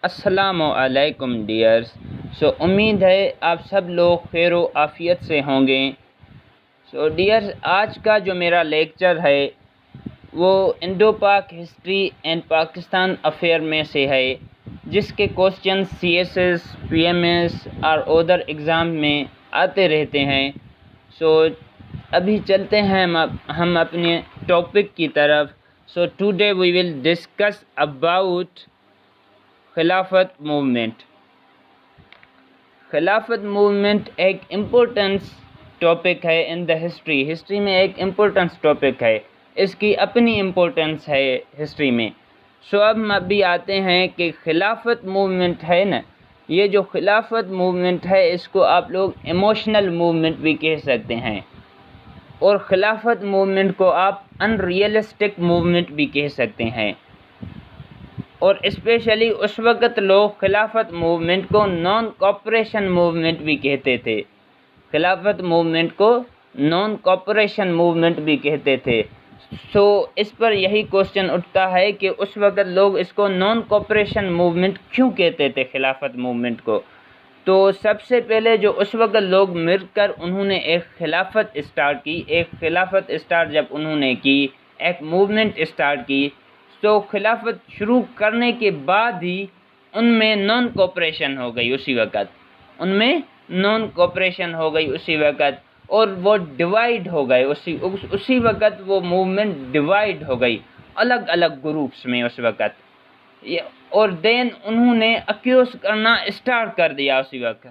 السلام علیکم ڈیئرس. امید ہے آپ سب لوگ خیر و عافیت سے ہوں گے. ڈیئرس، آج کا جو میرا لیکچر ہے وہ انڈو پاک ہسٹری اینڈ پاکستان افیئر میں سے ہے، جس کے کوسچن CS PMS اور ادر ایگزام میں آتے رہتے ہیں. ابھی چلتے ہیں ہم اپنے ٹاپک کی طرف. Today we will discuss about Khilafat movement. Khilafat movement ایک امپورٹنس ٹاپک ہے ان دا ہسٹری میں ایک امپورٹنس ٹاپک ہے. اس کی اپنی امپورٹنس ہے ہسٹری میں. اب ہم ابھی آتے ہیں کہ خلافت موومنٹ ہے نا، یہ جو خلافت موومنٹ ہے اس کو آپ لوگ ایموشنل موومنٹ بھی کہہ سکتے ہیں، اور خلافت موومنٹ کو آپ ان ریئلسٹک موومنٹ بھی کہہ سکتے ہیں. اور اسپیشلی اس وقت لوگ خلافت موومنٹ کو نان کوپریشن موومنٹ بھی کہتے تھے. خلافت موومنٹ کو نان کوپریشن موومنٹ بھی کہتے تھے. اس پر یہی کوسچن اٹھتا ہے کہ اس وقت لوگ اس کو نان کوپریشن موومنٹ کیوں کہتے تھے خلافت موومنٹ کو. تو سب سے پہلے جو اس وقت لوگ مل کر انہوں نے ایک خلافت اسٹارٹ کی، ایک خلافت اسٹارٹ جب انہوں نے کی، ایک موومنٹ اسٹارٹ کی، تو خلافت شروع کرنے کے بعد ہی ان میں نان کوپریشن ہو گئی. اسی وقت اور وہ ڈیوائیڈ ہو گئے. اسی وقت وہ موومنٹ ڈیوائیڈ ہو گئی الگ الگ گروپس میں اس وقت. اور دین انہوں نے اکیوز کرنا اسٹارٹ کر دیا اسی وقت،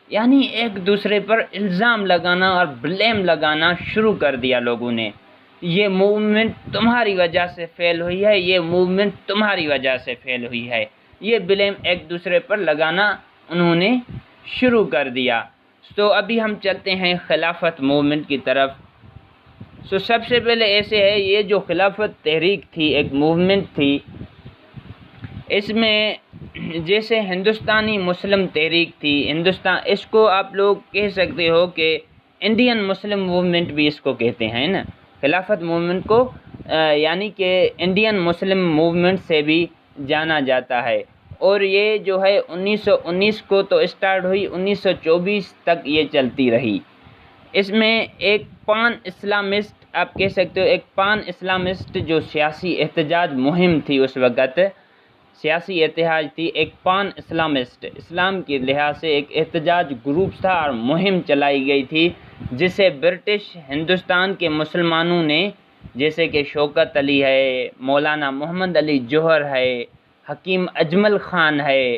یعنی ایک دوسرے پر الزام لگانا اور بلیم لگانا شروع کر دیا لوگوں نے. یہ موومنٹ تمہاری وجہ سے فیل ہوئی ہے، یہ موومنٹ تمہاری وجہ سے فیل ہوئی ہے. یہ بلیم ایک دوسرے پر لگانا انہوں نے شروع کر دیا. ابھی ہم چلتے ہیں خلافت موومنٹ کی طرف. سب سے پہلے ایسے ہے، یہ جو خلافت تحریک تھی ایک موومنٹ تھی. اس میں جیسے ہندوستانی مسلم تحریک تھی، اس کو آپ لوگ کہہ سکتے ہو کہ انڈین مسلم موومنٹ بھی اس کو کہتے ہیں نا. خلافت موومنٹ کو یعنی کہ انڈین مسلم موومنٹ سے بھی جانا جاتا ہے. اور یہ جو ہے 1919 کو تو اسٹارٹ ہوئی، 1924 تک یہ چلتی رہی. اس میں ایک پان اسلامسٹ آپ کہہ سکتے ہو، ایک پان اسلامسٹ جو سیاسی احتجاج مہم تھی اس وقت، سیاسی احتجاج تھی. ایک پان اسلامسٹ اسلام کے لحاظ سے ایک احتجاج گروپ تھا اور مہم چلائی گئی تھی، جسے برٹش ہندوستان کے مسلمانوں نے، جیسے کہ شوکت علی ہے، مولانا محمد علی جوہر ہے، حکیم اجمل خان ہے،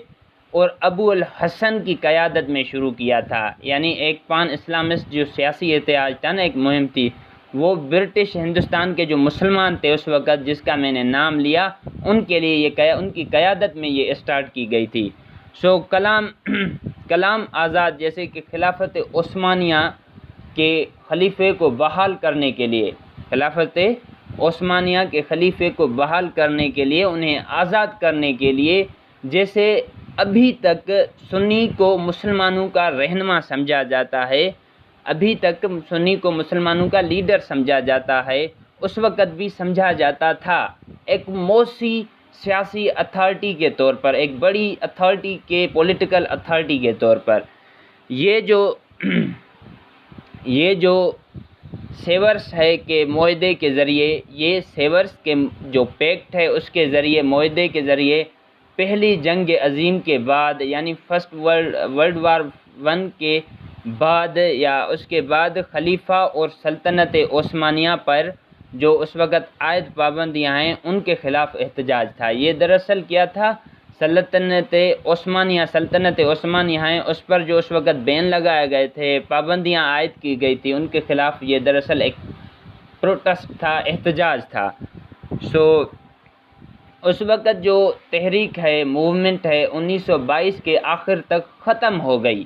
اور ابو الحسن کی قیادت میں شروع کیا تھا. یعنی ایک پان اسلامسٹ جو سیاسی احتجاج تھا نا، ایک مہم تھی، وہ برٹش ہندوستان کے جو مسلمان تھے اس وقت، جس کا میں نے نام لیا، ان کے لیے ان کی قیادت میں یہ اسٹارٹ کی گئی تھی. کلام آزاد جیسے کہ خلافت عثمانیہ کے خلیفے کو بحال کرنے کے لیے، خلافت عثمانیہ کے خلیفے کو بحال کرنے کے لیے، انہیں آزاد کرنے کے لیے، جیسے ابھی تک سنی کو مسلمانوں کا رہنما سمجھا جاتا ہے، ابھی تک سنی کو مسلمانوں کا لیڈر سمجھا جاتا ہے، اس وقت بھی سمجھا جاتا تھا ایک موسی سیاسی اتھارٹی کے طور پر، ایک بڑی اتھارٹی کے پولیٹیکل اتھارٹی کے طور پر. یہ جو سیورس ہے کہ معاہدے کے ذریعے، یہ سیورس کے جو پیکٹ ہے اس کے ذریعے، معاہدے کے ذریعے، پہلی جنگ عظیم کے بعد، یعنی فرسٹ ورلڈ وار 1 کے بعد یا اس کے بعد، خلیفہ اور سلطنت عثمانیہ پر جو اس وقت عائد پابندیاں ہیں ان کے خلاف احتجاج تھا. یہ دراصل کیا تھا، سلطنت عثمانیہ ہیں اس پر جو اس وقت بین لگائے گئے تھے، پابندیاں عائد کی گئی تھی، ان کے خلاف یہ دراصل ایک پروٹسٹ تھا، احتجاج تھا. اس وقت جو تحریک ہے، موومنٹ ہے، 1922 کے آخر تک ختم ہو گئی،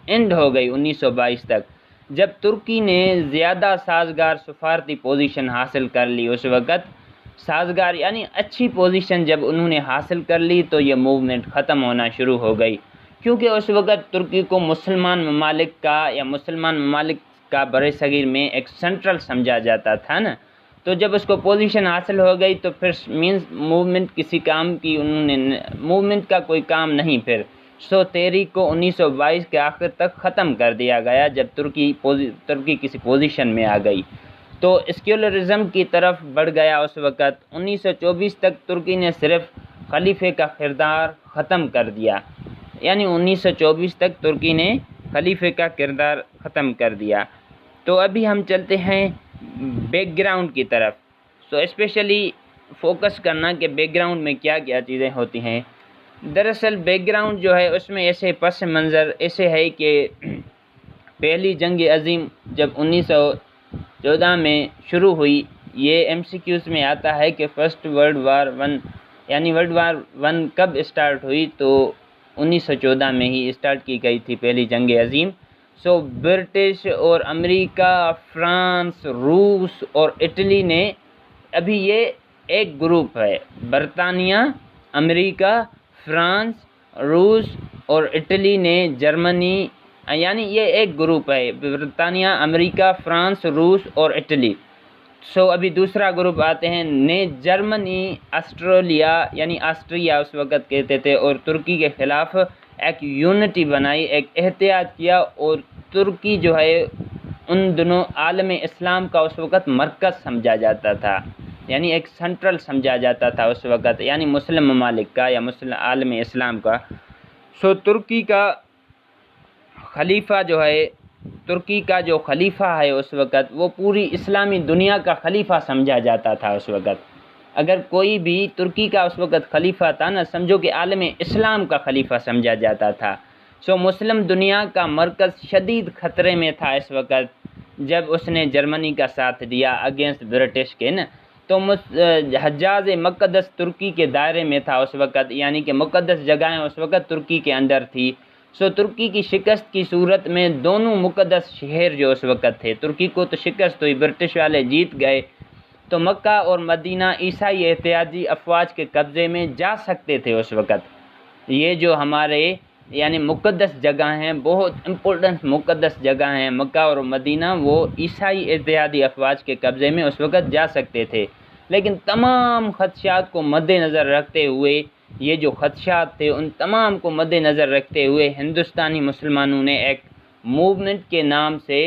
اینڈ ہو گئی 1922 تک، جب ترکی نے زیادہ سازگار سفارتی پوزیشن حاصل کر لی. اس وقت سازگار یعنی اچھی پوزیشن جب انہوں نے حاصل کر لی تو یہ موومنٹ ختم ہونا شروع ہو گئی، کیونکہ اس وقت ترکی کو مسلمان ممالک کا برصغیر میں ایک سینٹرل سمجھا جاتا تھا نا. تو جب اس کو پوزیشن حاصل ہو گئی تو پھر مینس موومنٹ کسی کام کی انہوں نے موومنٹ کا کوئی کام نہیں پھر سو تحریک کو 1922 کے آخر تک ختم کر دیا گیا جب ترکی کسی پوزیشن میں آ گئی تو سیکولرزم کی طرف بڑھ گیا اس وقت 1924 تک ترکی نے صرف خلیفے کا کردار ختم کر دیا یعنی 1924 تک ترکی نے خلیفے کا کردار ختم کر دیا تو ابھی ہم چلتے ہیں بیک گراؤنڈ کی طرف سو اسپیشلی فوکس کرنا کہ بیک گراؤنڈ میں کیا کیا چیزیں ہوتی ہیں دراصل بیک گراؤنڈ جو ہے اس میں ایسے پس منظر ایسے ہے کہ پہلی جنگ عظیم جب 1914 میں شروع ہوئی یہ ایم سی کیوز میں آتا ہے کہ فرسٹ ورلڈ وار ون کب اسٹارٹ ہوئی تو 1914 میں ہی اسٹارٹ کی گئی تھی پہلی جنگ عظیم سو برٹش اور امریکہ فرانس روس اور اٹلی نے ابھی یہ ایک گروپ ہے برطانیہ امریکہ فرانس روس اور اٹلی نے جرمنی یعنی یہ ایک گروپ ہے برطانیہ امریکہ فرانس روس اور اٹلی سو ابھی دوسرا گروپ آتے ہیں نے جرمنی آسٹریلیا یعنی آسٹریا اس وقت کہتے تھے اور ترکی کے خلاف ایک یونٹی بنائی ایک احتیاط کیا اور ترکی جو ہے ان دنوں عالم اسلام کا اس وقت مرکز سمجھا جاتا تھا یعنی ایک سینٹرل سمجھا جاتا تھا اس وقت یعنی مسلم ممالک کا یا مسلم عالم اسلام کا سو ترکی کا خلیفہ جو ہے ترکی کا جو خلیفہ ہے اس وقت وہ پوری اسلامی دنیا کا خلیفہ سمجھا جاتا تھا اس وقت اگر کوئی بھی ترکی کا اس وقت خلیفہ تھا نا سمجھو کہ عالم اسلام کا خلیفہ سمجھا جاتا تھا سو مسلم دنیا کا مرکز شدید خطرے میں تھا اس وقت جب اس نے جرمنی کا ساتھ دیا اگینسٹ برٹش کے نا تو حجاز مقدس ترکی کے دائرے میں تھا اس وقت یعنی کہ مقدس جگہیں اس وقت ترکی کے اندر تھی سو ترکی کی شکست کی صورت میں دونوں مقدس شہر جو اس وقت تھے ترکی کو تو شکست ہوئی برٹش والے جیت گئے تو مکہ اور مدینہ عیسائی احتجاجی افواج کے قبضے میں جا سکتے تھے اس وقت یہ جو ہمارے یعنی مقدس جگہ ہیں بہت امپورٹنٹ مقدس جگہ ہیں مکہ اور مدینہ وہ عیسائی اتحادی افواج کے قبضے میں اس وقت جا سکتے تھے لیکن تمام خدشات کو مد نظر رکھتے ہوئے یہ جو خدشات تھے ان تمام کو مد نظر رکھتے ہوئے ہندوستانی مسلمانوں نے ایک موومنٹ کے نام سے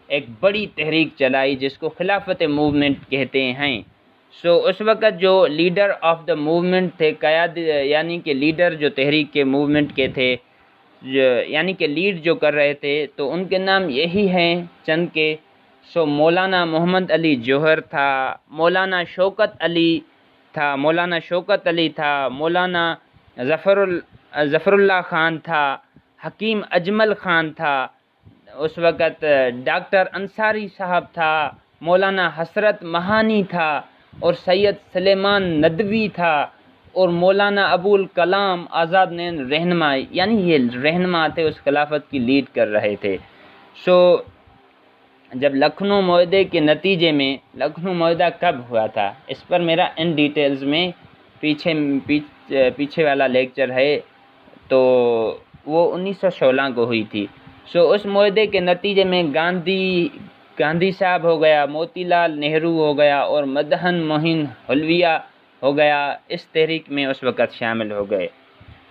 ایک بڑی تحریک چلائی جس کو خلافت موومنٹ کہتے ہیں سو اس وقت جو لیڈر آف دا موومنٹ تھے قیاد یعنی کہ لیڈر جو تحریک کے موومنٹ کے تھے یعنی کہ لیڈ جو کر رہے تھے تو ان کے نام یہی ہیں چند کے سو مولانا محمد علی جوہر تھا مولانا شوکت علی تھا مولانا ظفر اللہ خان تھا حکیم اجمل خان تھا اس وقت ڈاکٹر انصاری صاحب تھا مولانا حسرت مہانی تھا اور سید سلیمان ندوی تھا اور مولانا ابو الکلام آزاد نین رہنما یعنی یہ رہنما تھے اس خلافت کی لیڈ کر رہے تھے سو جب لکھنؤ معاہدے کے نتیجے میں لکھنؤ معاہدہ کب ہوا تھا اس پر میرا ان ڈیٹیلز میں پیچھے والا لیکچر ہے تو وہ 1916 کو ہوئی تھی سو اس معاہدے کے نتیجے میں گاندھی صاحب ہو گیا موتی لال نہرو ہو گیا اور مدہن موہن حلویہ ہو گیا اس تحریک میں اس وقت شامل ہو گئے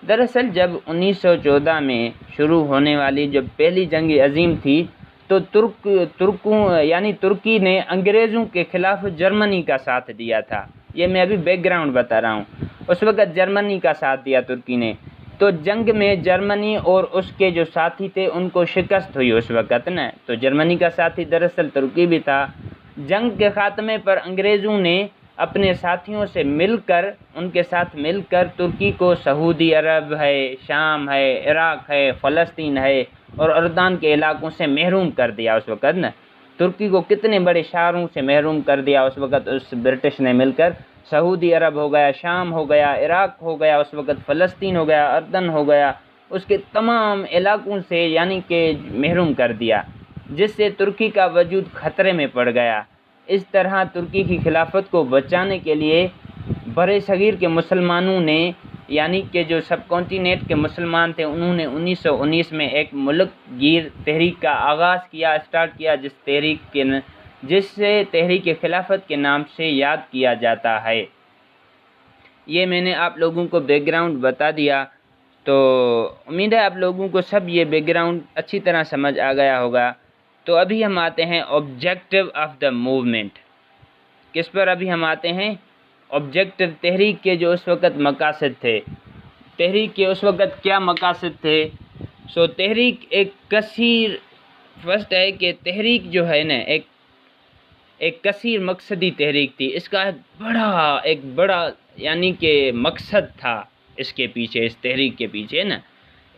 دراصل جب 1914 میں شروع ہونے والی جب پہلی جنگ عظیم تھی تو ترکی نے انگریزوں کے خلاف جرمنی کا ساتھ دیا تھا یہ میں ابھی بیک گراؤنڈ بتا رہا ہوں اس وقت جرمنی کا ساتھ دیا ترکی نے تو جنگ میں جرمنی اور اس کے جو ساتھی تھے ان کو شکست ہوئی اس وقت نا تو جرمنی کا ساتھی دراصل ترکی بھی تھا جنگ کے خاتمے پر انگریزوں نے اپنے ساتھیوں سے مل کر ان کے ساتھ مل کر ترکی کو سعودی عرب ہے شام ہے عراق ہے فلسطین ہے اور اردن کے علاقوں سے محروم کر دیا اس وقت نا ترکی کو کتنے بڑے شہروں سے محروم کر دیا اس وقت اس برٹش نے مل کر سعودی عرب ہو گیا شام ہو گیا عراق ہو گیا اس وقت فلسطین ہو گیا اردن ہو گیا اس کے تمام علاقوں سے یعنی کہ محروم کر دیا جس سے ترکی کا وجود خطرے میں پڑ گیا اس طرح ترکی کی خلافت کو بچانے کے لیے برِ صغیر کے مسلمانوں نے یعنی کہ جو سب کانٹیننٹ کے مسلمان تھے انہوں نے 1919 میں ایک ملک گیر تحریک کا آغاز کیا اسٹارٹ کیا جس تحریک جس سے تحریک خلافت کے نام سے یاد کیا جاتا ہے۔ یہ میں نے آپ لوگوں کو بیک گراؤنڈ بتا دیا، تو امید ہے آپ لوگوں کو سب یہ بیک گراؤنڈ اچھی طرح سمجھ آ گیا ہوگا۔ تو ابھی ہم آتے ہیں آبجیکٹو آف دا موومنٹ۔ کس پر ابھی ہم آتے ہیں؟ آبجیکٹو، تحریک کے جو اس وقت مقاصد تھے۔ تحریک کے اس وقت کیا مقاصد تھے؟ تحریک ایک کثیر، فرسٹ ہے کہ تحریک جو ہے نا ایک کثیر مقصدی تحریک تھی۔ اس کا ایک بڑا یعنی کہ مقصد تھا اس کے پیچھے، اس تحریک کے پیچھے نا۔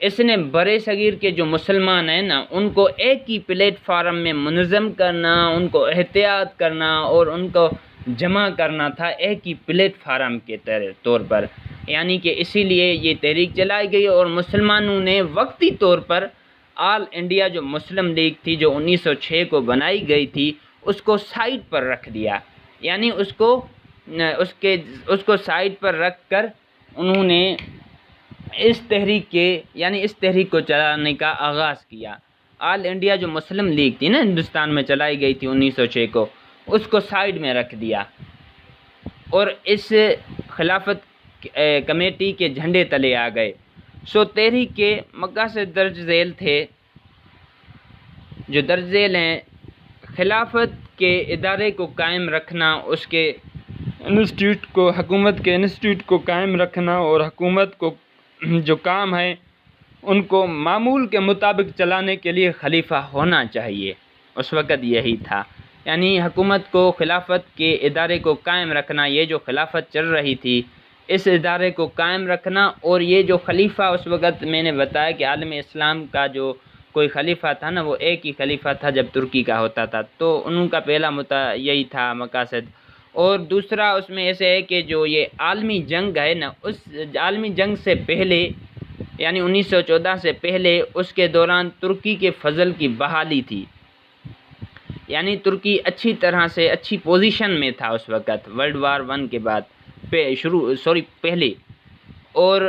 اس نے برے صغیر کے جو مسلمان ہیں نا ان کو ایک ہی پلیٹ فارم میں منظم کرنا، ان کو احتیاط کرنا اور ان کو جمع کرنا تھا ایک ہی پلیٹ فارم کے طور پر، یعنی کہ اسی لیے یہ تحریک چلائی گئی اور مسلمانوں نے وقتی طور پر آل انڈیا جو مسلم لیگ تھی جو 1906 کو بنائی گئی تھی اس کو سائڈ پر رکھ دیا، یعنی اس کو سائڈ پر رکھ کر انہوں نے اس تحریک کو چلانے کا آغاز کیا۔ آل انڈیا جو مسلم لیگ تھی نا ہندوستان میں چلائی گئی تھی 1906 کو، اس کو سائڈ میں رکھ دیا اور اس خلافت کمیٹی کے جھنڈے تلے آ گئے۔ تحریک کے مقاصد درج ذیل تھے، جو درج ذیل ہیں: خلافت کے ادارے کو قائم رکھنا، اس کے حکومت کے انسٹیٹیوٹ کو قائم رکھنا اور حکومت کو جو کام ہے ان کو معمول کے مطابق چلانے کے لیے خلیفہ ہونا چاہیے۔ اس وقت یہی تھا، یعنی حکومت کو خلافت کے ادارے کو قائم رکھنا، یہ جو خلافت چل رہی تھی اس ادارے کو قائم رکھنا، اور یہ جو خلیفہ اس وقت میں نے بتایا کہ عالم اسلام کا جو کوئی خلیفہ تھا نا وہ ایک ہی خلیفہ تھا جب ترکی کا ہوتا تھا، تو ان کا پہلا یہی تھا مقاصد۔ اور دوسرا اس میں ایسے ہے کہ جو یہ عالمی جنگ ہے نا، اس عالمی جنگ سے پہلے یعنی 1914 سے پہلے اس کے دوران ترکی کے فضل کی بحالی تھی، یعنی ترکی اچھی طرح سے اچھی پوزیشن میں تھا اس وقت ورلڈ وار 1 کے بعد پہلے، اور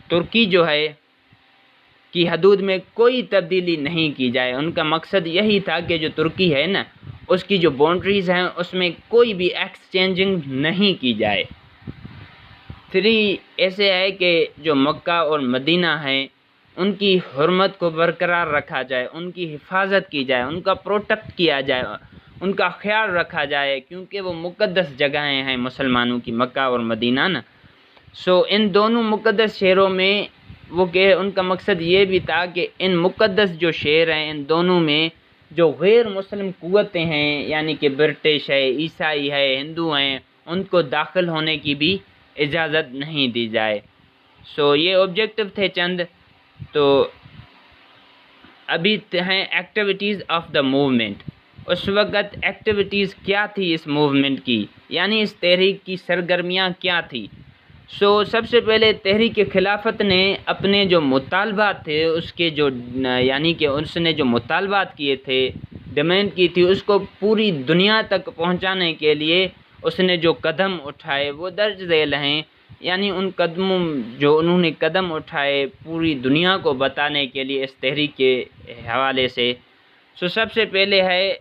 ترکی جو ہے کی حدود میں کوئی تبدیلی نہیں کی جائے۔ ان کا مقصد یہی تھا کہ جو ترکی ہے نا اس کی جو باؤنڈریز ہیں اس میں کوئی بھی ایکسچینجنگ نہیں کی جائے۔ 3 ایسے ہے کہ جو مکہ اور مدینہ ہیں ان کی حرمت کو برقرار رکھا جائے، ان کی حفاظت کی جائے، ان کا پروٹیکٹ کیا جائے، ان کا خیال رکھا جائے، کیونکہ وہ مقدس جگہیں ہیں مسلمانوں کی، مکہ اور مدینہ نا۔ ان دونوں مقدس شہروں میں ان کا مقصد یہ بھی تھا کہ ان مقدس جو شہر ہیں ان دونوں میں جو غیر مسلم قوتیں ہیں یعنی کہ برٹش ہے، عیسائی ہے، ہندو ہیں، ان کو داخل ہونے کی بھی اجازت نہیں دی جائے۔ یہ آبجیکٹو تھے چند۔ تو ابھی ہیں ایکٹیویٹیز آف دا موومنٹ۔ اس وقت ایکٹیویٹیز کیا تھی اس موومنٹ کی، یعنی اس تحریک کی سرگرمیاں کیا تھی؟ سب سے پہلے تحریک خلافت نے اپنے جو مطالبات تھے اس کے یعنی کہ اس نے جو مطالبات کیے تھے، ڈیمانڈ کی تھی، اس کو پوری دنیا تک پہنچانے کے لیے اس نے جو قدم اٹھائے وہ درج ذیل ہیں، یعنی ان قدموں جو انہوں نے قدم اٹھائے پوری دنیا کو بتانے کے لیے اس تحریک کے حوالے سے۔ سب سے پہلے ہے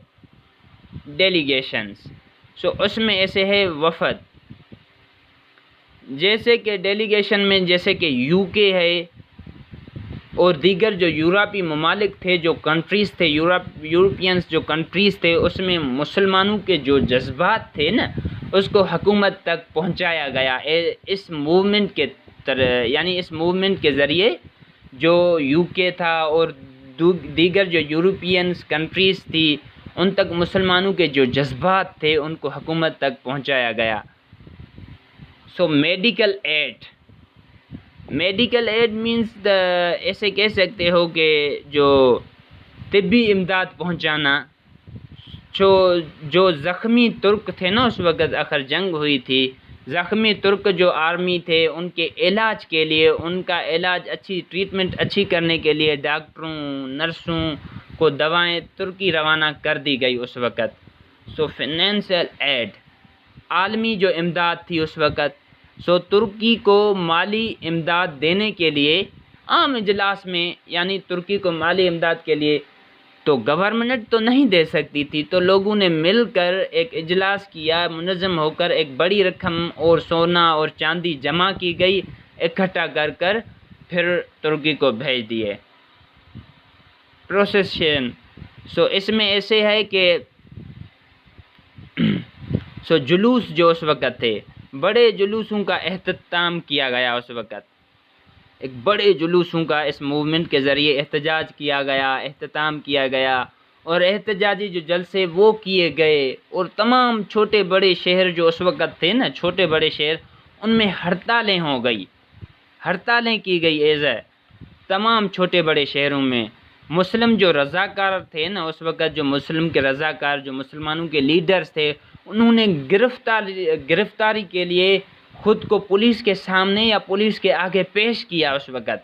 ڈیلیگیشنز۔ اس میں ایسے ہے وفد، جیسے کہ ڈیلیگیشن میں جیسے کہ UK ہے اور دیگر جو یورپی ممالک تھے، جو کنٹریز تھے، یورپینز جو کنٹریز تھے، اس میں مسلمانوں کے جو جذبات تھے نا اس کو حکومت تک پہنچایا گیا اس موومنٹ کے ذریعے۔ جو UK تھا اور دیگر جو یورپینز کنٹریز تھی ان تک مسلمانوں کے جو جذبات تھے ان کو حکومت تک پہنچایا گیا۔ میڈیکل ایڈ مینس ایسے کہہ سکتے ہو کہ جو طبی امداد پہنچانا، جو زخمی ترک تھے نا اس وقت آخر جنگ ہوئی تھی، زخمی ترک جو آرمی تھے ان کے علاج کے لیے، ان کا علاج ٹریٹمنٹ اچھی کرنے کے لیے ڈاکٹروں نرسوں کو دوائیں ترکی روانہ کر دی گئی اس وقت۔ فائنینشیل ایڈ، عالمی جو امداد تھی اس وقت، ترکی کو مالی امداد دینے کے لیے عام اجلاس میں، یعنی ترکی کو مالی امداد کے لیے تو گورنمنٹ تو نہیں دے سکتی تھی، تو لوگوں نے مل کر ایک اجلاس کیا، منظم ہو کر ایک بڑی رقم اور سونا اور چاندی جمع کی گئی، اکٹھا کر کر پھر ترکی کو بھیج دیے پروسیشن. اس میں ایسے ہے کہ جلوس جو اس وقت تھے، بڑے جلوسوں کا اہتمام کیا گیا اس وقت، ایک بڑے جلوسوں کا اس موومنٹ کے ذریعے احتجاج کیا گیا، اختتام کیا گیا، اور احتجاجی جو جلسے وہ کیے گئے، اور تمام چھوٹے بڑے شہر جو اس وقت تھے نا، چھوٹے بڑے شہر، ان میں ہڑتالیں ہو گئی، ہڑتالیں کی گئی ایسے تمام چھوٹے بڑے شہروں میں. مسلم جو رضاکار تھے نا اس وقت، جو مسلم کے رضاکار، جو مسلمانوں کے لیڈرز تھے، انہوں نے گرفتاری کے لیے خود کو پولیس کے سامنے یا پولیس کے آگے پیش کیا. اس وقت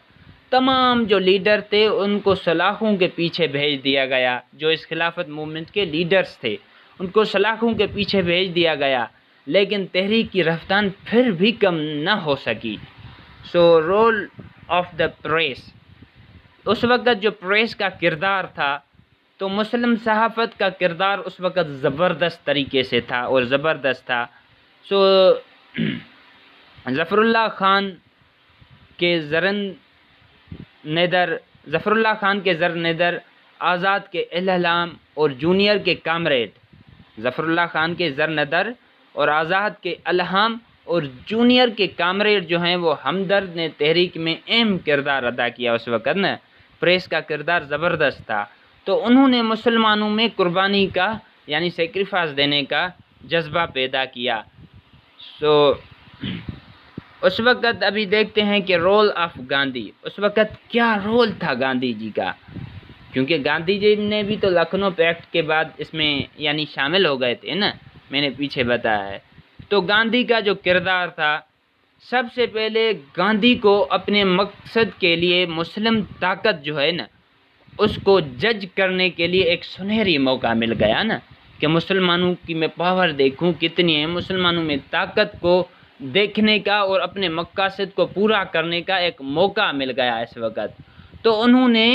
تمام جو لیڈر تھے ان کو سلاخوں کے پیچھے بھیج دیا گیا، جو اس خلافت موومنٹ کے لیڈرز تھے ان کو سلاخوں کے پیچھے بھیج دیا گیا، لیکن تحریک کی رفتار پھر بھی کم نہ ہو سکی. رول آف دا پریس، اس وقت جو پریس کا کردار تھا، تو مسلم صحافت کا کردار اس وقت زبردست طریقے سے تھا اور زبردست تھا. ظفر اللہ خان کے زر ندر، آزاد کے الہام اور جونیئر کے کامریڈ، ظفر اللہ خان کے زر ندر اور آزاد کے الہام اور جونیئر کے کامریڈ جو ہیں وہ ہمدرد نے تحریک میں اہم کردار ادا کیا. اس وقت نا پریس کا کردار زبردست تھا، تو انہوں نے مسلمانوں میں قربانی کا یعنی سیکریفائس دینے کا جذبہ پیدا کیا. اس وقت ابھی دیکھتے ہیں کہ رول آف گاندھی، اس وقت کیا رول تھا گاندھی جی کا، کیونکہ گاندھی جی نے بھی تو لکھنؤ پیکٹ کے بعد اس میں یعنی شامل ہو گئے تھے نا، میں نے پیچھے بتایا ہے. تو گاندھی کا جو کردار تھا، سب سے پہلے گاندھی کو اپنے مقصد کے لیے مسلم طاقت جو ہے نا اس کو جج کرنے کے لیے ایک سنہری موقع مل گیا نا، کہ مسلمانوں کی میں پاور دیکھوں کتنی ہے، مسلمانوں میں طاقت کو دیکھنے کا اور اپنے مقاصد کو پورا کرنے کا ایک موقع مل گیا اس وقت. تو انہوں نے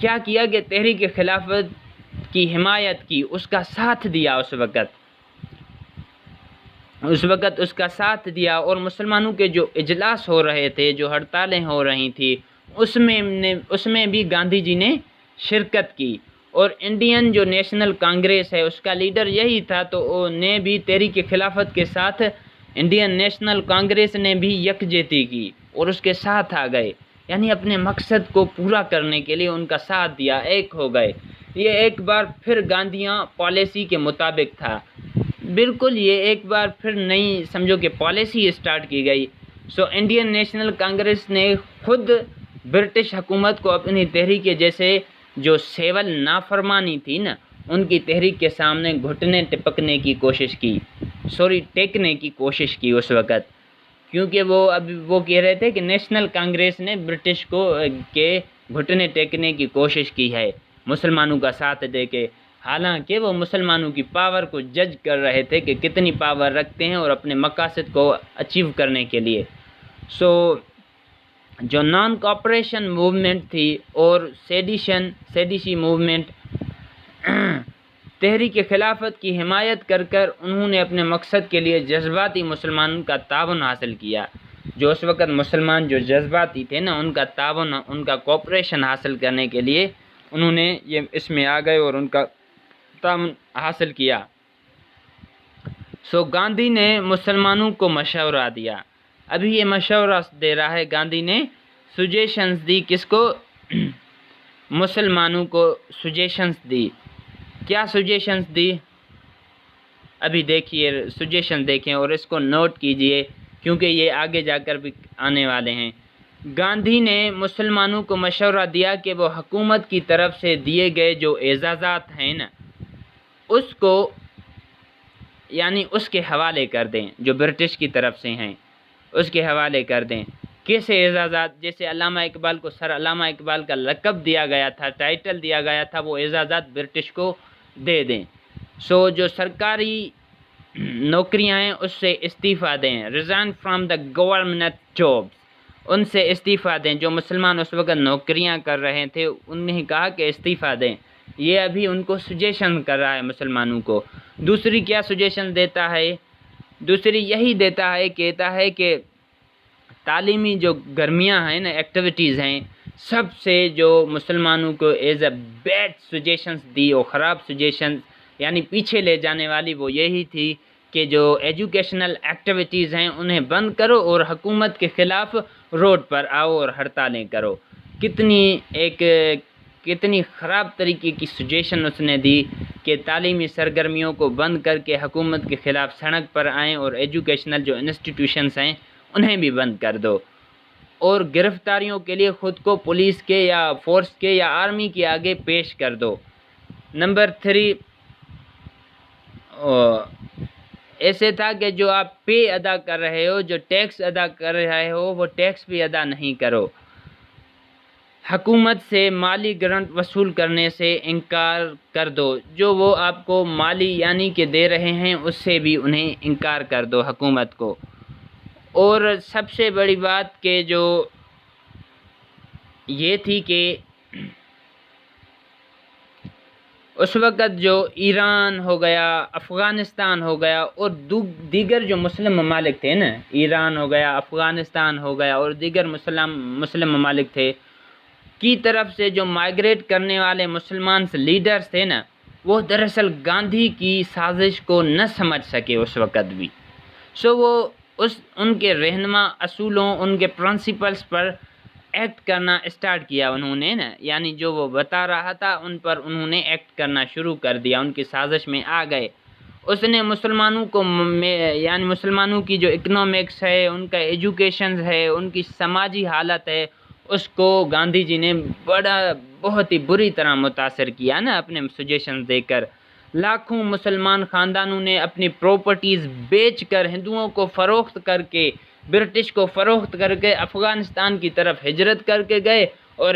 کیا کیا کہ تحریک خلافت کی حمایت کی، اس کا ساتھ دیا، اس وقت اس کا ساتھ دیا، اور مسلمانوں کے جو اجلاس ہو رہے تھے، جو ہڑتالیں ہو رہی تھیں، اس میں بھی گاندھی جی نے شرکت کی. اور انڈین جو نیشنل کانگریس ہے اس کا لیڈر یہی تھا، تو نے بھی تحریک خلافت کے ساتھ انڈین نیشنل کانگریس نے بھی یکجہتی کی اور اس کے ساتھ آ گئے، یعنی اپنے مقصد کو پورا کرنے کے لیے ان کا ساتھ دیا، ایک ہو گئے. یہ ایک بار پھر گاندھیاں پالیسی کے مطابق تھا، بالکل یہ ایک بار پھر نئی سمجھو کہ پالیسی اسٹارٹ کی گئی. انڈین نیشنل کانگریس نے خود برٹش حکومت کو اپنی تحریک جیسے جو سیول نافرمانی تھی نا ان کی تحریک کے سامنے گھٹنے ٹپکنے کی کوشش کی، ٹیکنے کی کوشش کی اس وقت، کیونکہ وہ کہہ رہے تھے کہ نیشنل کانگریس نے برٹش کو کے گھٹنے ٹیکنے کی کوشش کی ہے مسلمانوں کا ساتھ دے کے، حالانکہ وہ مسلمانوں کی پاور کو جج کر رہے تھے کہ کتنی پاور رکھتے ہیں اور اپنے مقاصد کو اچیو کرنے کے لیے. جو نان کوآپریشن موومنٹ تھی اور سیڈیشی موومنٹ، تحریک خلافت کی حمایت کر کر انہوں نے اپنے مقصد کے لیے جذباتی مسلمانوں کا تعاون حاصل کیا. جو اس وقت مسلمان جو جذباتی تھے نا ان کا تعاون، ان کا کوآپریشن حاصل کرنے کے لیے انہوں نے یہ اس میں آ گئے اور ان کا تعاون حاصل کیا. گاندھی نے مسلمانوں کو مشورہ دیا، ابھی یہ مشورہ دے رہا ہے گاندھی نے، سجیشنز دی، کس کو؟ مسلمانوں کو سجیشنز دی. کیا سجیشنز دی؟ ابھی دیکھیے سجیشن دیکھیں اور اس کو نوٹ کیجئے کیونکہ یہ آگے جا کر بھی آنے والے ہیں. گاندھی نے مسلمانوں کو مشورہ دیا کہ وہ حکومت کی طرف سے دیے گئے جو اعزازات ہیں نا اس کو یعنی اس کے حوالے کر دیں، جو برٹش کی طرف سے ہیں اس کے حوالے کر دیں. کیسے اعزازات؟ جیسے علامہ اقبال کو سر علامہ اقبال کا لقب دیا گیا تھا، ٹائٹل دیا گیا تھا، وہ اعزازات برٹش کو دے دیں. جو سرکاری نوکریاں ہیں اس سے استعفیٰ دیں، resign from the government jobs, ان سے استعفیٰ دیں. جو مسلمان اس وقت نوکریاں کر رہے تھے انہیں کہا کہ استعفیٰ دیں یہ ابھی ان کو سجیشن کر رہا ہے مسلمانوں کو۔ دوسری کیا سجیشن دیتا ہے؟ دوسری یہی دیتا ہے، کہتا ہے کہ تعلیمی جو گرمیاں ہیں نا، ایکٹیویٹیز ہیں، سب سے جو مسلمانوں کو ایز اے بیڈ سجیشنز دی اور خراب سجیشنز یعنی پیچھے لے جانے والی، وہ یہی تھی کہ جو ایجوکیشنل ایکٹیویٹیز ہیں انہیں بند کرو اور حکومت کے خلاف روڈ پر آؤ اور ہڑتالیں کرو۔ کتنی خراب طریقے کی سجیشن اس نے دی کہ تعلیمی سرگرمیوں کو بند کر کے حکومت کے خلاف سڑک پر آئیں اور ایجوکیشنل جو انسٹیٹیوشنز ہیں انہیں بھی بند کر دو، اور گرفتاریوں کے لیے خود کو پولیس کے یا فورس کے یا آرمی کے آگے پیش کر دو۔ نمبر 3 ایسے تھا کہ جو آپ پے ادا کر رہے ہو، جو ٹیکس ادا کر رہے ہو، وہ ٹیکس بھی ادا نہیں کرو۔ حکومت سے مالی گرانٹ وصول کرنے سے انکار کر دو، جو وہ آپ کو مالی یعنی کہ دے رہے ہیں اس سے بھی انہیں انکار کر دو حکومت کو۔ اور سب سے بڑی بات کہ جو یہ تھی کہ اس وقت جو ایران ہو گیا، افغانستان ہو گیا اور دیگر جو مسلم ممالک تھے نا، ایران ہو گیا، افغانستان ہو گیا اور دیگر مسلم ممالک تھے کی طرف سے جو مائیگریٹ کرنے والے مسلمان لیڈرز تھے نا، وہ دراصل گاندھی کی سازش کو نہ سمجھ سکے اس وقت بھی۔ وہ ان کے رہنما اصولوں، ان کے پرنسپلز پر ایکٹ کرنا اسٹارٹ کیا انہوں نے نا، یعنی جو وہ بتا رہا تھا ان پر انہوں نے ایکٹ کرنا شروع کر دیا، ان کی سازش میں آ گئے۔ اس نے مسلمانوں کو یعنی مسلمانوں کی جو اکنامکس ہے، ان کا ایجوکیشن ہے، ان کی سماجی حالت ہے، اس کو گاندھی جی نے بہت ہی بری طرح متاثر کیا نا اپنے سجیشن دے کر۔ لاکھوں مسلمان خاندانوں نے اپنی پراپرٹیز بیچ کر، ہندوؤں کو فروخت کر کے، برٹش کو فروخت کر کے افغانستان کی طرف ہجرت کر کے گئے، اور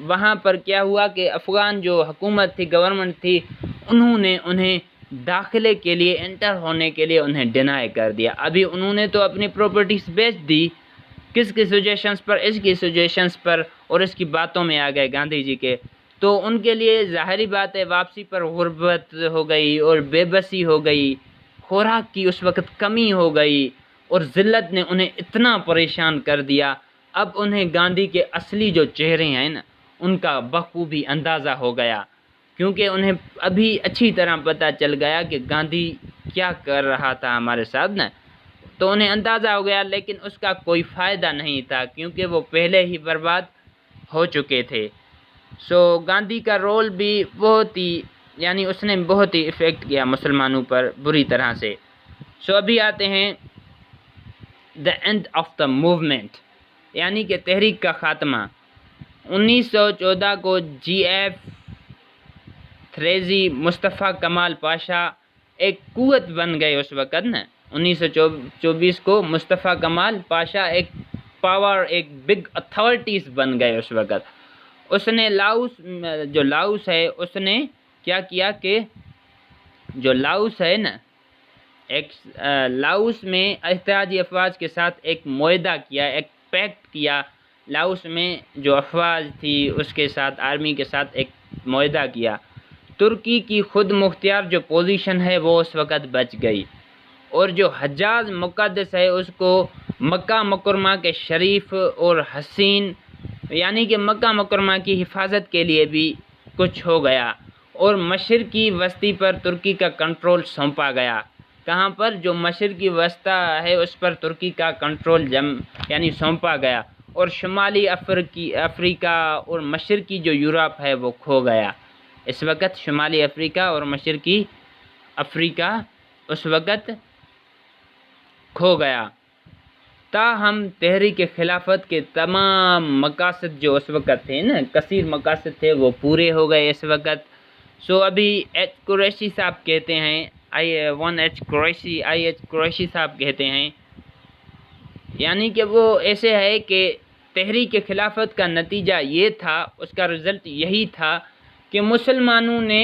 وہاں پر کیا ہوا کہ افغان جو حکومت تھی، گورنمنٹ تھی، انہوں نے انہیں داخلے کے لیے، انٹر ہونے کے لیے انہیں ڈینائی کر دیا۔ ابھی انہوں نے تو اپنی پراپرٹیز بیچ دی، کس کی سجیشنز پر؟ اس کی سجیشنز پر، اور اس کی باتوں میں آ گئے گاندھی جی کے۔ تو ان کے لیے ظاہری بات ہے واپسی پر غربت ہو گئی اور بے بسی ہو گئی، خوراک کی اس وقت کمی ہو گئی، اور ذلت نے انہیں اتنا پریشان کر دیا۔ اب انہیں گاندھی کے اصلی جو چہرے ہیں نا، ان کا بخوبی اندازہ ہو گیا، کیونکہ انہیں ابھی اچھی طرح پتہ چل گیا کہ گاندھی کیا کر رہا تھا ہمارے ساتھ نا، تو انہیں اندازہ ہو گیا، لیکن اس کا کوئی فائدہ نہیں تھا کیونکہ وہ پہلے ہی برباد ہو چکے تھے۔ گاندھی کا رول بھی بہت ہی، یعنی اس نے بہت ہی افیکٹ کیا مسلمانوں پر بری طرح سے۔ ابھی آتے ہیں دا اینڈ آف دا موومنٹ، یعنی کہ تحریک کا خاتمہ۔ 1914 کو جی ایف تھریزی مصطفیٰ کمال پاشا ایک قوت بن گئے اس وقت نا۔ 1924 کو مصطفیٰ کمال پاشا ایک پاور، ایک بگ اتھارٹیز بن گئے اس وقت۔ اس نے لاؤس ہے، اس نے کیا کیا کہ جو لاؤس ہے نا، لاؤس میں اتحادی افواج کے ساتھ ایک معاہدہ کیا، ایک پیکٹ کیا۔ لاؤس میں جو افواج تھی اس کے ساتھ، آرمی کے ساتھ ایک معاہدہ کیا۔ ترکی کی خود مختار جو پوزیشن ہے وہ اس وقت بچ گئی، اور جو حجاز مقدس ہے اس کو مکہ مکرمہ کے شریف اور حسین، یعنی کہ مکہ مکرمہ کی حفاظت کے لیے بھی کچھ ہو گیا، اور مشرقی وسطی پر ترکی کا کنٹرول سونپا گیا۔ کہاں پر؟ جو مشرقی وسطی ہے اس پر ترکی کا کنٹرول یعنی سونپا گیا، اور شمالی افریقہ اور مشرقی جو یورپ ہے وہ کھو گیا۔ اس وقت شمالی افریقہ اور مشرقی افریقہ اس وقت کھو گیا۔ تاہم تحریک خلافت کے تمام مقاصد جو اس وقت تھے نا، کثیر مقاصد تھے، وہ پورے ہو گئے اس وقت۔ ابھی ایچ قریشی صاحب کہتے ہیں، آئی ایچ قریشی صاحب کہتے ہیں، یعنی کہ وہ ایسے ہے کہ تحریک خلافت کا نتیجہ یہ تھا، اس کا رزلٹ یہی تھا کہ مسلمانوں نے،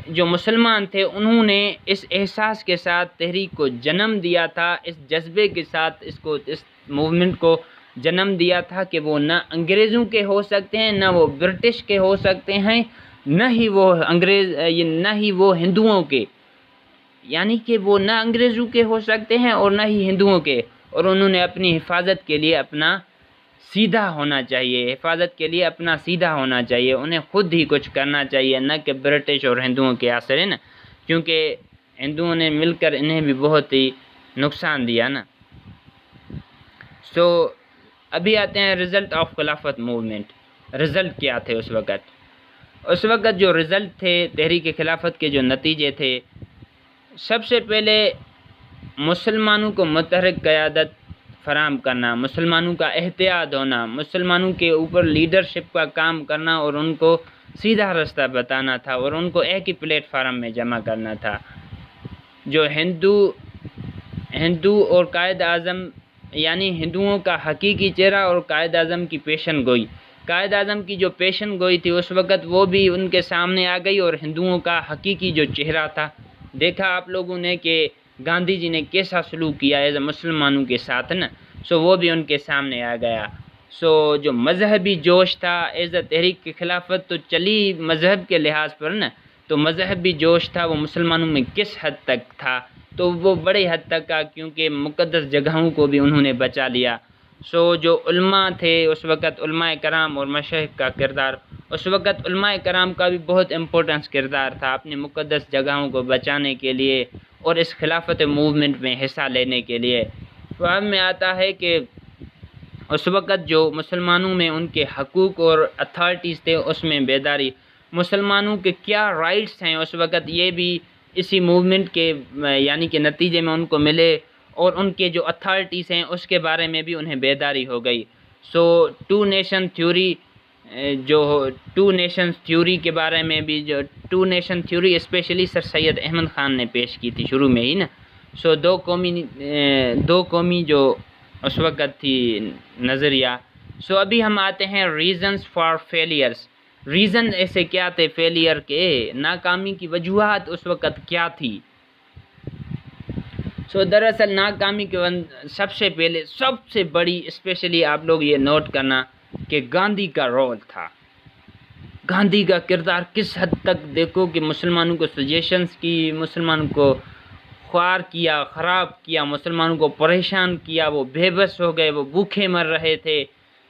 جو مسلمان تھے انہوں نے اس احساس کے ساتھ تحریک کو جنم دیا تھا، اس جذبے کے ساتھ اس موومنٹ کو جنم دیا تھا کہ وہ نہ انگریزوں کے ہو سکتے ہیں، نہ وہ برٹش کے ہو سکتے ہیں، نہ ہی وہ نہ ہی وہ ہندوؤں کے، یعنی کہ وہ نہ انگریزوں کے ہو سکتے ہیں اور نہ ہی ہندوؤں کے، اور انہوں نے اپنی حفاظت کے لیے اپنا سیدھا ہونا چاہیے، حفاظت کے لیے اپنا سیدھا ہونا چاہیے، انہیں خود ہی کچھ کرنا چاہیے، نہ کہ برٹش اور ہندوؤں کے اثر ہے نا، کیونکہ ہندوؤں نے مل کر انہیں بھی بہت ہی نقصان دیا نا۔ ابھی آتے ہیں رزلٹ آف خلافت موومنٹ، رزلٹ کیا تھے اس وقت جو رزلٹ تھے تحریک خلافت کے، جو نتیجے تھے، سب سے پہلے مسلمانوں کو متحرک قیادت فراہم کرنا، مسلمانوں کا احتیاط ہونا، مسلمانوں کے اوپر لیڈرشپ کا کام کرنا اور ان کو سیدھا راستہ بتانا تھا اور ان کو ایک ہی پلیٹ فارم میں جمع کرنا تھا۔ جو ہندو اور قائد اعظم، یعنی ہندوؤں کا حقیقی چہرہ اور قائد اعظم کی پیشن گوئی، قائد اعظم کی جو پیشن گوئی تھی اس وقت وہ بھی ان کے سامنے آ گئی، اور ہندوؤں کا حقیقی جو چہرہ تھا، دیکھا آپ لوگوں نے کہ گاندھی جی نے کیسا سلوک کیا ایز مسلمانوں کے ساتھ نا، وہ بھی ان کے سامنے آ گیا۔ جو مذہبی جوش تھا ایز تحریک کی خلافت تو چلی مذہب کے لحاظ پر نا، تو مذہبی جوش تھا وہ مسلمانوں میں کس حد تک تھا، تو وہ بڑے حد تک کا، کیونکہ مقدس جگہوں کو بھی انہوں نے بچا لیا۔ جو علماء تھے اس وقت، علماء کرام اور مشائخ کا کردار، اس وقت علماء کرام کا بھی بہت امپورٹنس کردار تھا اپنی مقدس جگہوں کو بچانے کے لیے اور اس خلافت موومنٹ میں حصہ لینے کے لیے۔ بعد میں آتا ہے کہ اس وقت جو مسلمانوں میں ان کے حقوق اور اتھارٹیز تھے اس میں بیداری، مسلمانوں کے کیا رائٹس ہیں اس وقت، یہ بھی اسی موومنٹ کے یعنی کہ نتیجے میں ان کو ملے، اور ان کے جو اتھارٹیز ہیں اس کے بارے میں بھی انہیں بیداری ہو گئی۔ ٹو نیشن تھیوری، جو ٹو نیشنز تھیوری کے بارے میں بھی، جو ٹو نیشن تھیوری اسپیشلی سر سید احمد خان نے پیش کی تھی شروع میں ہی نا، دو قومی جو اس وقت تھی نظریہ۔ ابھی ہم آتے ہیں ریزنز فار فیلیئرس، ریزن ایسے کیا تھے فیلیئر کے، ناکامی کی وجوہات اس وقت کیا تھی۔ دراصل ناکامی کے سب سے پہلے سب سے بڑی، اسپیشلی آپ لوگ یہ نوٹ کرنا کہ گاندھی کا رول تھا، گاندھی کا کردار کس حد تک، دیکھو کہ مسلمانوں کو سجیشنز کی، مسلمانوں کو خوار کیا، خراب کیا، مسلمانوں کو پریشان کیا، وہ بے بس ہو گئے، وہ بھوکے مر رہے تھے،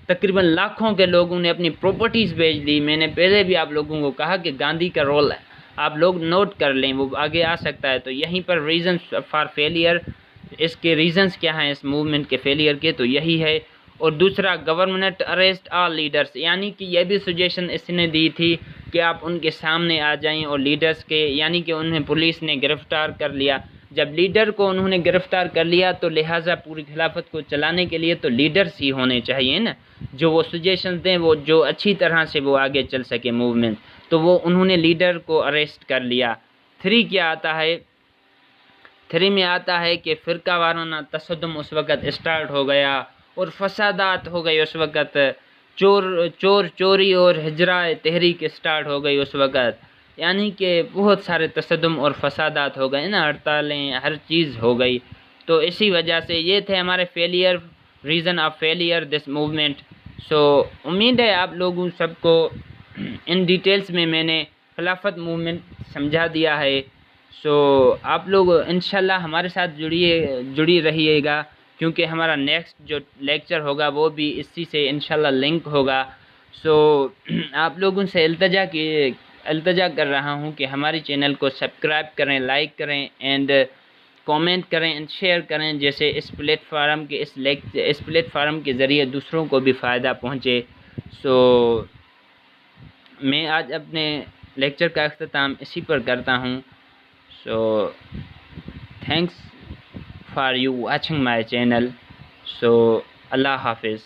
تقریباً لاکھوں کے لوگوں نے اپنی پراپرٹیز بیچ دی۔ میں نے پہلے بھی آپ لوگوں کو کہا کہ گاندھی کا رول ہے، آپ لوگ نوٹ کر لیں، وہ آگے آ سکتا ہے۔ تو یہیں پر ریزنز فار فیلیئر، اس کے ریزنز کیا ہیں اس موومنٹ کے فیلیئر کے، تو یہی ہے۔ اور دوسرا، گورنمنٹ اریسٹ آل لیڈرز، یعنی کہ یہ بھی سجیشن اس نے دی تھی کہ آپ ان کے سامنے آ جائیں، اور لیڈرز کے، یعنی کہ انہیں پولیس نے گرفتار کر لیا، جب لیڈر کو انہوں نے گرفتار کر لیا تو لہٰذا پوری خلافت کو چلانے کے لیے تو لیڈرز ہی ہونے چاہیے نا، جو وہ سجیشنز دیں، وہ جو اچھی طرح سے وہ آگے چل سکے موومنٹ، تو وہ انہوں نے لیڈر کو اریسٹ کر لیا۔ 3 کیا آتا ہے، 3 میں آتا ہے کہ فرقہ وارانہ تصدم اس وقت اسٹارٹ ہو گیا اور فسادات ہو گئے اس وقت، چوری اور ہجرہ تحریک اسٹارٹ ہو گئی اس وقت، یعنی کہ بہت سارے تصدم اور فسادات ہو گئے نا، ہڑتالیں، ہر چیز ہو گئی۔ تو اسی وجہ سے یہ تھے ہمارے failure, reason of failure this movement. امید ہے آپ لوگوں سب کو ان ڈیٹیلز میں نے خلافت موومنٹ سمجھا دیا ہے۔ آپ لوگ انشاءاللہ ہمارے ساتھ جڑی رہیے گا، کیونکہ ہمارا نیکسٹ جو لیکچر ہوگا وہ بھی اسی سے انشاءاللہ لنک ہوگا۔ آپ لوگوں سے التجا کر رہا ہوں کہ ہماری چینل کو سبسکرائب کریں، لائک کریں اینڈ کامنٹ کریں اینڈ شیئر کریں، جیسے اس پلیٹ فارم کے ذریعے دوسروں کو بھی فائدہ پہنچے۔ میں آج اپنے لیکچر کا اختتام اسی پر کرتا ہوں۔ Thanks for you watching my channel. اللہ حافظ۔